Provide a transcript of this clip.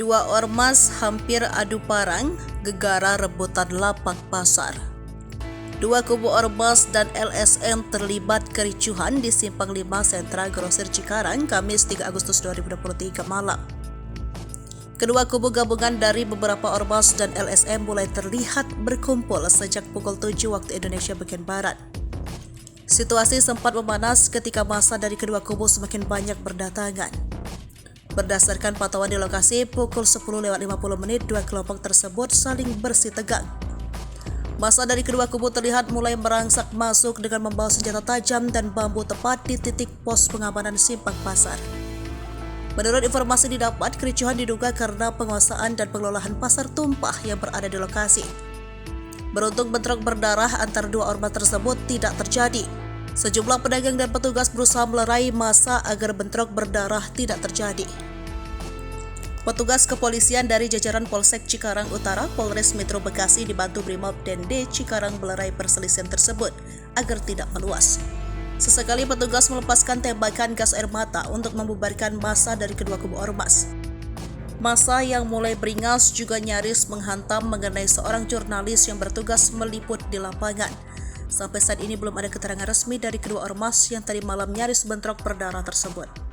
Dua ormas hampir adu parang, gegara rebutan lapak pasar. Dua kubu ormas dan LSM terlibat kericuhan di Simpang 5 Sentra Grosir Cikarang, Kamis 3 Agustus 2023 malam. Kedua kubu gabungan dari beberapa ormas dan LSM mulai terlihat berkumpul sejak pukul 7 waktu Indonesia bagian Barat. Situasi sempat memanas ketika massa dari kedua kubu semakin banyak berdatangan. Berdasarkan pantauan di lokasi, pukul 10.50 dua kelompok tersebut saling bersih tegang. Massa dari kedua kubu terlihat mulai merangsak masuk dengan membawa senjata tajam dan bambu tepat di titik pos pengamanan Simpang Pasar. Menurut informasi didapat, kericuhan diduga karena penguasaan dan pengelolaan pasar tumpah yang berada di lokasi. Beruntung bentrok berdarah antara dua ormas tersebut tidak terjadi. Sejumlah pedagang dan petugas berusaha melerai massa agar bentrok berdarah tidak terjadi. Petugas kepolisian dari jajaran Polsek Cikarang Utara, Polres Metro Bekasi dibantu Brimob DD Cikarang melerai perselisihan tersebut agar tidak meluas. Sesekali petugas melepaskan tembakan gas air mata untuk membubarkan massa dari kedua kubu ormas. Massa yang mulai beringas juga nyaris menghantam mengenai seorang jurnalis yang bertugas meliput di lapangan. Sampai saat ini belum ada keterangan resmi dari kedua ormas yang tadi malam nyaris bentrok berdarah tersebut.